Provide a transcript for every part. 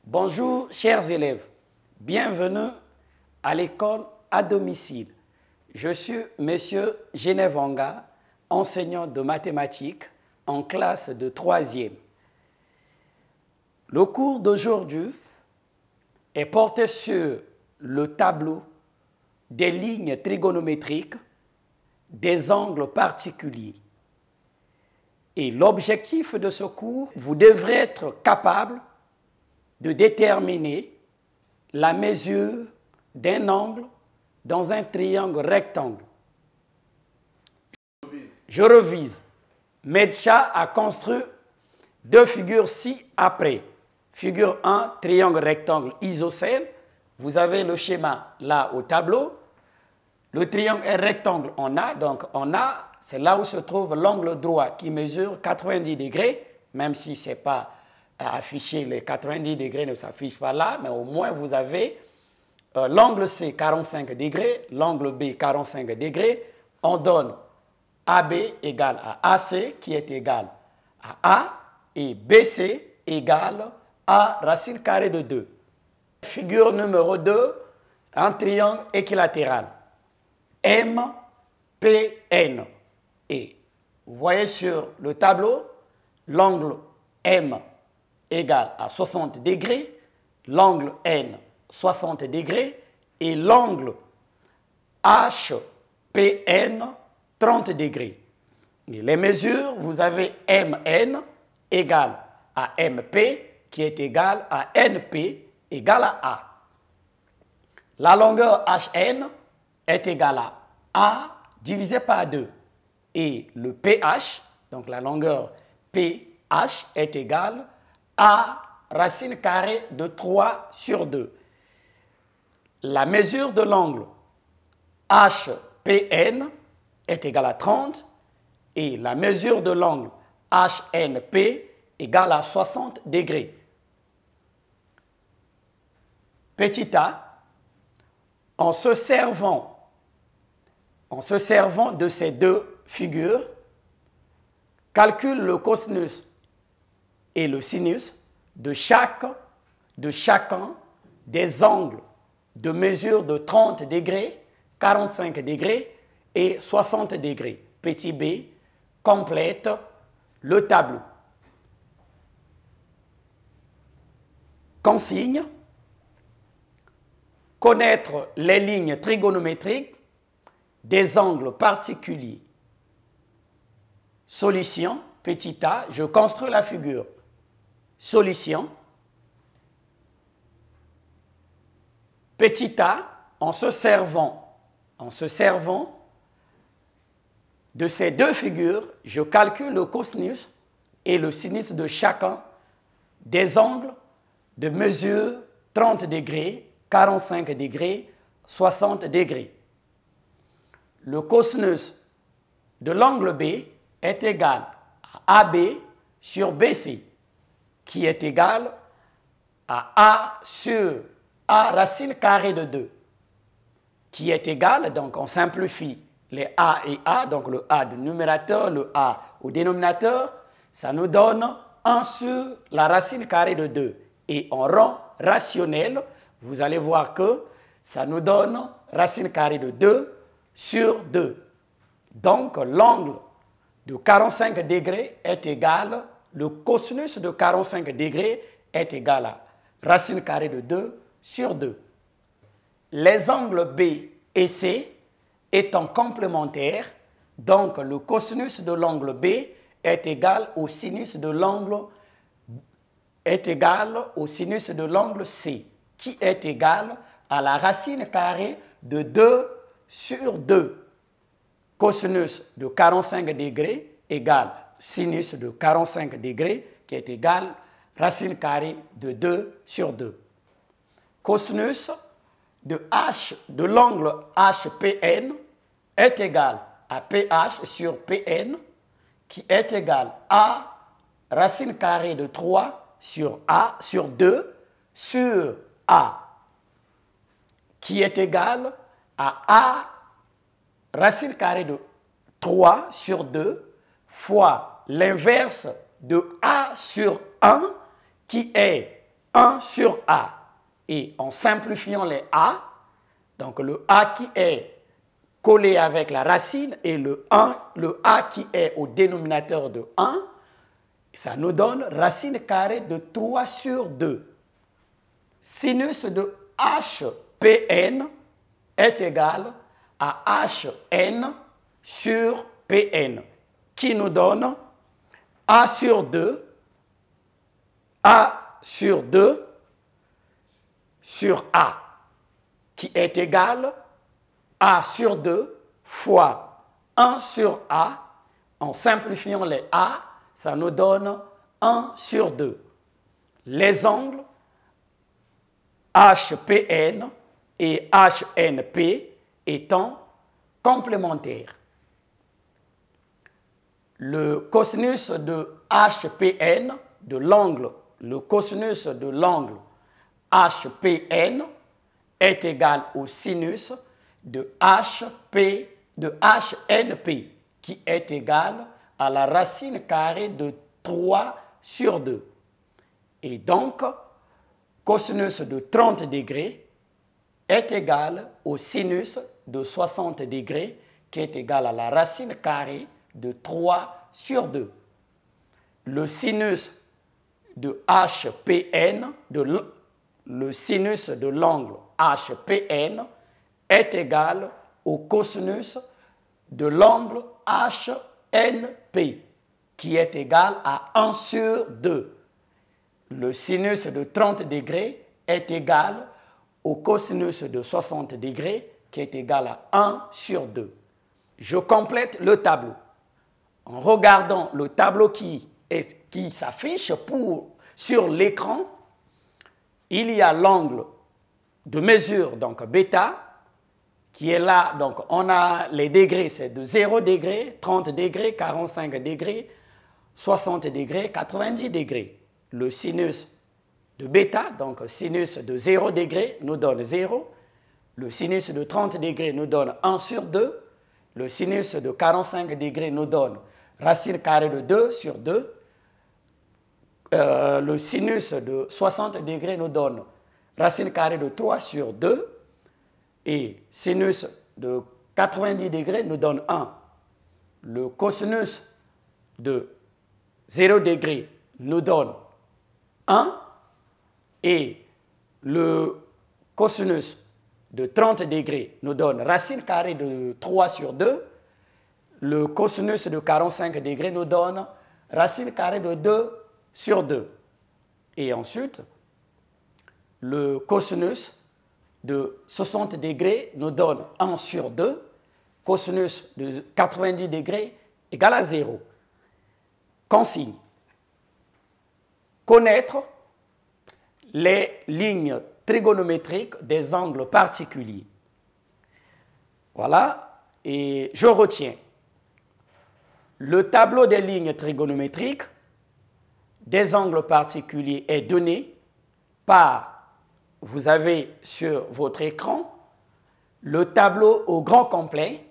Bonjour chers élèves, bienvenue à l'école à domicile. Je suis Monsieur Genevanga, enseignant de mathématiques en classe de 3e. Le cours d'aujourd'hui est porté sur le tableau des lignes trigonométriques, des angles particuliers. Et l'objectif de ce cours, vous devrez être capable de déterminer la mesure d'un angle dans un triangle rectangle. Je revise. Medcha a construit deux figures ci-après. Figure 1, triangle rectangle isocèle. Vous avez le schéma là au tableau. Le triangle est rectangle en A, donc en A, c'est là où se trouve l'angle droit qui mesure 90 degrés, même si ce n'est pas affiché, les 90 degrés ne s'affichent pas là, mais au moins vous avez l'angle C 45 degrés, l'angle B 45 degrés. On donne AB égale à AC qui est égal à A et BC égale à racine carrée de 2. Figure numéro 2, un triangle équilatéral. MPN. Et vous voyez sur le tableau, l'angle M égale à 60 degrés, l'angle N 60 degrés et l'angle HPN 30 degrés. Et les mesures, vous avez MN égale à MP qui est égal à NP égale à A. La longueur HN est égale à A divisé par 2 et le PH, donc la longueur PH est égale à racine carrée de 3 sur 2. La mesure de l'angle HPN est égale à 30 et la mesure de l'angle HNP égale à 60 degrés. Petit a, en se servant de ces deux figures, calcule le cosinus et le sinus de chacun des angles de mesure de 30 degrés, 45 degrés et 60 degrés. Petit b complète le tableau. Consigne: connaître les lignes trigonométriques des angles particuliers. Solution, petit a, je construis la figure. Solution. Petit a, en se servant de ces deux figures, je calcule le cosinus et le sinus de chacun des angles de mesure 30 degrés, 45 degrés, 60 degrés. Le cosinus de l'angle B est égal à AB sur BC, qui est égal à A sur A racine carrée de 2, qui est égal, donc on simplifie les A et A, donc le A du numérateur, le A au dénominateur, ça nous donne 1 sur la racine carrée de 2. Et en rang rationnel, vous allez voir que ça nous donne racine carrée de 2 sur 2. Donc l'angle de 45 degrés est égal, le cosinus de 45 degrés est égal à racine carrée de 2 sur 2. Les angles B et C étant complémentaires, donc le cosinus de l'angle B est égal au sinus de l'angle C, qui est égal à la racine carrée de 2 sur 2. Cosinus de 45 degrés égale sinus de 45 degrés, qui est égal racine carrée de 2 sur 2. Cosinus de l'angle HPN est égal à PH sur PN, qui est égal à racine carrée de 3 sur A sur 2 sur A, qui est égal à A racine carrée de 3 sur 2 fois l'inverse de A sur 1, qui est 1 sur A. Et en simplifiant les A, donc le A qui est collé avec la racine et le A qui est au dénominateur de 1, ça nous donne racine carrée de 3 sur 2. Sinus de HPN est égal à HN sur PN, qui nous donne A sur 2 sur A, qui est égal A sur 2 fois 1 sur A. En simplifiant les A, ça nous donne 1 sur 2. Les angles HPN et HNP étant complémentaires. Le cosinus de HPN, le cosinus de l'angle HPN est égal au sinus de HNP, qui est égal à la racine carrée de 3 sur 2. Et donc, cosinus de 30 degrés est égal au sinus de 60 degrés, qui est égal à la racine carrée de 3 sur 2. Le sinus de HPN, le sinus de l'angle HPN est égal au cosinus de l'angle HNP, qui est égal à 1 sur 2. Le sinus de 30 degrés est égal au cosinus de 60 degrés, qui est égal à 1 sur 2. Je complète le tableau. En regardant le tableau qui s'affiche sur l'écran, il y a l'angle de mesure, donc bêta, qui est là. Donc, on a les degrés, c'est de 0 degrés, 30 degrés, 45 degrés, 60 degrés, 90 degrés. Le sinus de bêta, donc sinus de 0 degré, nous donne 0. Le sinus de 30 degrés nous donne 1 sur 2. Le sinus de 45 degrés nous donne racine carrée de 2 sur 2. Le sinus de 60 degrés nous donne racine carrée de 3 sur 2. Et sinus de 90 degrés nous donne 1. Le cosinus de 0 degré nous donne 1. Et le cosinus de 30 degrés nous donne racine carrée de 3 sur 2. Le cosinus de 45 degrés nous donne racine carrée de 2 sur 2. Et ensuite, le cosinus de 60 degrés nous donne 1 sur 2. Cosinus de 90 degrés égale à 0. Consigne. Connaître les lignes trigonométriques des angles particuliers. Voilà, et je retiens. Le tableau des lignes trigonométriques des angles particuliers est donné par, vous avez sur votre écran, le tableau au grand complet.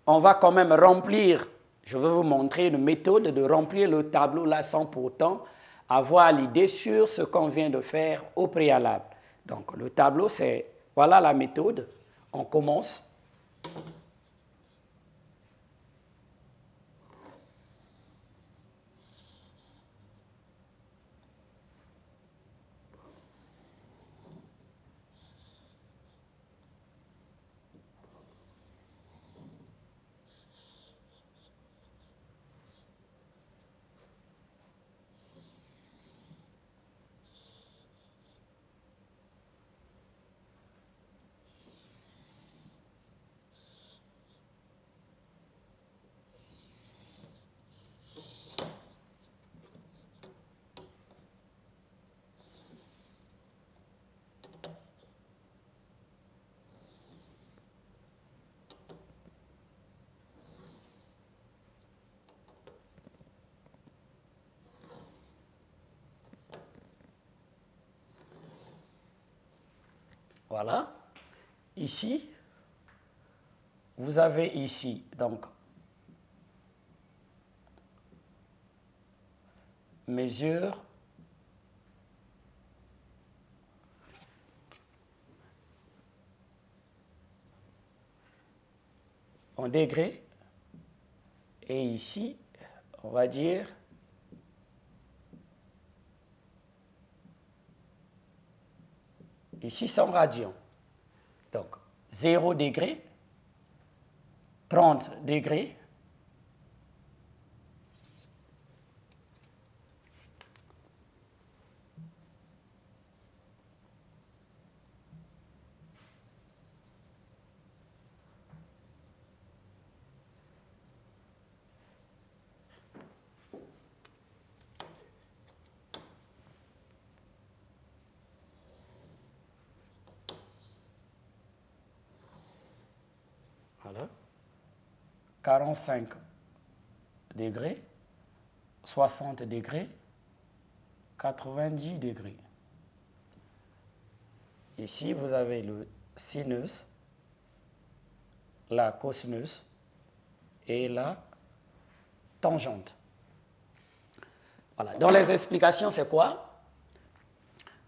On va quand même remplir, je vais vous montrer une méthode de remplir le tableau là sans pourtant avoir l'idée sur ce qu'on vient de faire au préalable. Donc le tableau, c'est, voilà la méthode. On commence. Voilà. Ici, vous avez ici, donc, mesure en degrés. Et ici, on va dire ici, c'est en radians. Donc, 0 degré, 30 degrés, voilà, 45 degrés, 60 degrés, 90 degrés. Ici, vous avez le sinus, la cosinus et la tangente. Voilà. Dans les explications, c'est quoi?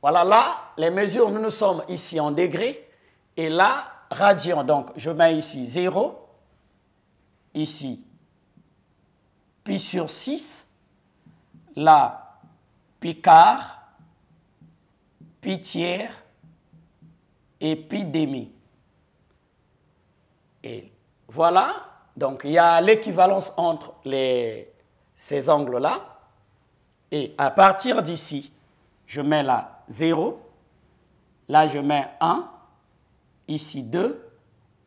Voilà, là, les mesures, nous sommes ici en degrés et là, radian. Donc, je mets ici 0, ici pi sur 6, là, pi quart, pi tiers et pi demi. Et voilà, donc il y a l'équivalence entre ces angles-là. Et à partir d'ici, je mets là 0, là je mets 1, ici 2,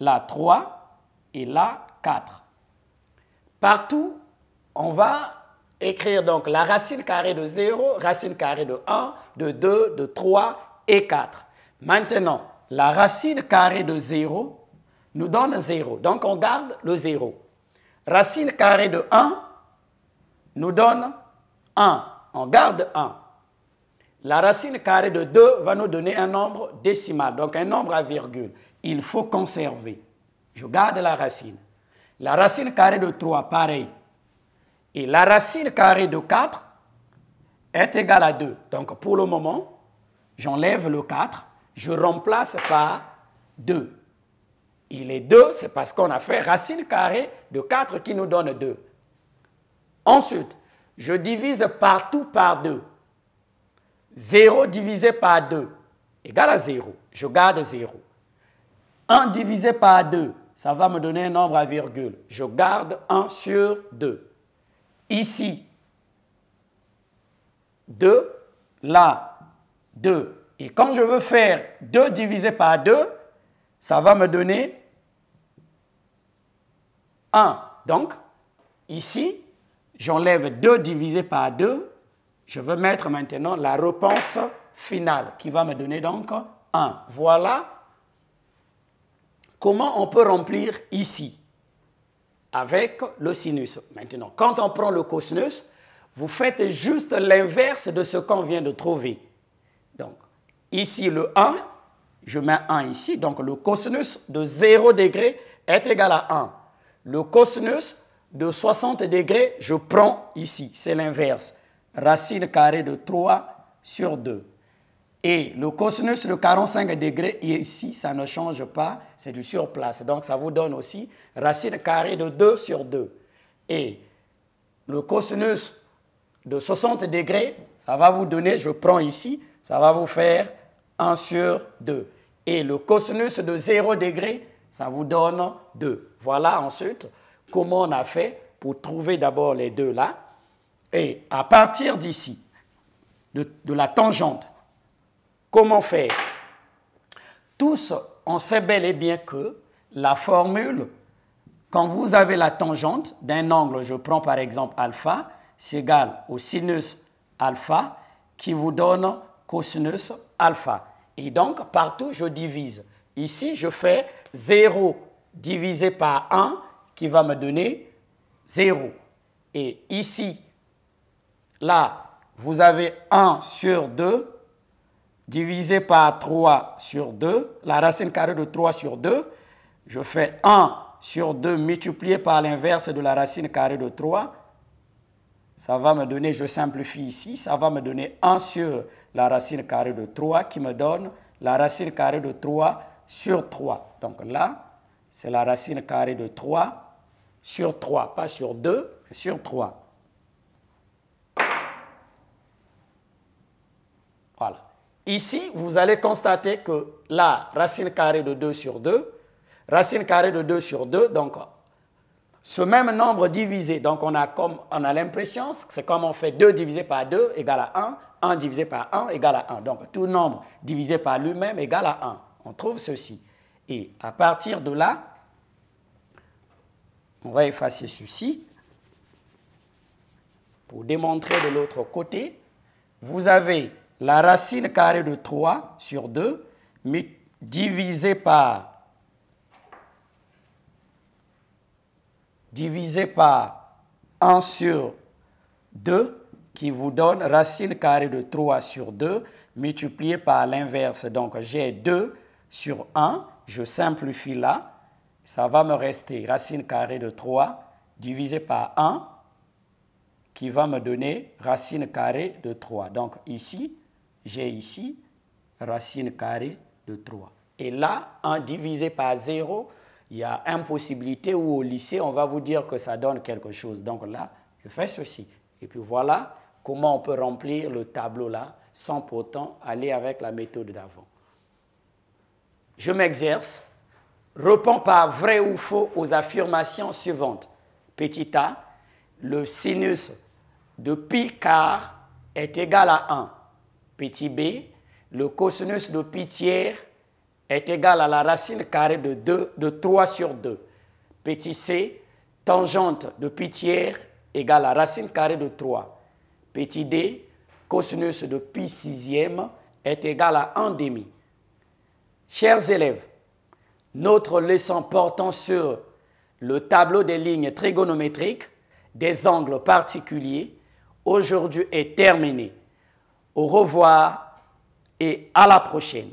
là 3 et là 4. Partout, on va écrire donc la racine carrée de 0, racine carrée de 1, de 2, de 3 et 4. Maintenant, la racine carrée de 0 nous donne 0. Donc, on garde le 0. Racine carrée de 1 nous donne 1. On garde 1. La racine carrée de 2 va nous donner un nombre décimal, donc un nombre à virgule. Il faut conserver. Je garde la racine. La racine carrée de 3, pareil. Et la racine carrée de 4 est égale à 2. Donc, pour le moment, j'enlève le 4, je remplace par 2. Et les 2, c'est parce qu'on a fait racine carrée de 4 qui nous donne 2. Ensuite, je divise partout par 2. 0 divisé par 2 égale à 0. Je garde 0. 1 divisé par 2, ça va me donner un nombre à virgule. Je garde 1 sur 2. Ici, 2, là, 2. Et quand je veux faire 2 divisé par 2, ça va me donner 1. Donc, ici, j'enlève 2 divisé par 2. Je veux mettre maintenant la réponse finale qui va me donner donc 1. Voilà comment on peut remplir ici avec le sinus. Maintenant, quand on prend le cosinus, vous faites juste l'inverse de ce qu'on vient de trouver. Donc, ici le 1, je mets 1 ici. Donc, le cosinus de 0 degré est égal à 1. Le cosinus de 60 degrés, je prends ici. C'est l'inverse. Racine carrée de 3 sur 2. Et le cosinus de 45 degrés, ici, ça ne change pas, c'est du surplace. Donc, ça vous donne aussi racine carrée de 2 sur 2. Et le cosinus de 60 degrés, ça va vous donner, je prends ici, ça va vous faire 1 sur 2. Et le cosinus de 0 degré, ça vous donne 2. Voilà ensuite comment on a fait pour trouver d'abord les deux là. Et à partir d'ici, de la tangente, comment faire? Tous, on sait bel et bien que la formule, quand vous avez la tangente d'un angle, je prends par exemple alpha, c'est égal au sinus alpha qui vous donne cosinus alpha. Et donc, partout, je divise. Ici, je fais 0 divisé par 1 qui va me donner 0. Et ici, là, vous avez 1 sur 2. divisé par 3 sur 2, la racine carrée de 3 sur 2, je fais 1 sur 2 multiplié par l'inverse de la racine carrée de 3, ça va me donner, je simplifie ici, ça va me donner 1 sur la racine carrée de 3 qui me donne la racine carrée de 3 sur 3. Donc là, c'est la racine carrée de 3 sur 3, pas sur 2, mais sur 3. Voilà. Ici, vous allez constater que la racine carrée de 2 sur 2, racine carrée de 2 sur 2, donc ce même nombre divisé, donc on a l'impression, c'est comme on fait 2 divisé par 2 égale à 1, 1 divisé par 1 égale à 1. Donc tout nombre divisé par lui-même égale à 1. On trouve ceci. Et à partir de là, on va effacer ceci. Pour démontrer de l'autre côté, vous avez la racine carrée de 3 sur 2 divisé par 1 sur 2 qui vous donne racine carrée de 3 sur 2 multiplié par l'inverse. Donc j'ai 2 sur 1, je simplifie là, ça va me rester racine carrée de 3 divisé par 1 qui va me donner racine carrée de 3. Donc ici, j'ai ici racine carrée de 3. Et là, 1 divisé par 0, il y a impossibilité où au lycée, on va vous dire que ça donne quelque chose. Donc là, je fais ceci. Et puis voilà comment on peut remplir le tableau là sans pourtant aller avec la méthode d'avant. Je m'exerce. Réponds par vrai ou faux aux affirmations suivantes. Petit a, le sinus de pi quart est égal à 1. Petit b, le cosinus de pi tiers est égal à la racine carrée de 3 sur 2. Petit c, tangente de pi tiers égale à racine carrée de 3. Petit d, cosinus de pi sixième est égal à 1 demi. Chers élèves, notre leçon portant sur le tableau des lignes trigonométriques, des angles particuliers, aujourd'hui est terminée. Au revoir et à la prochaine.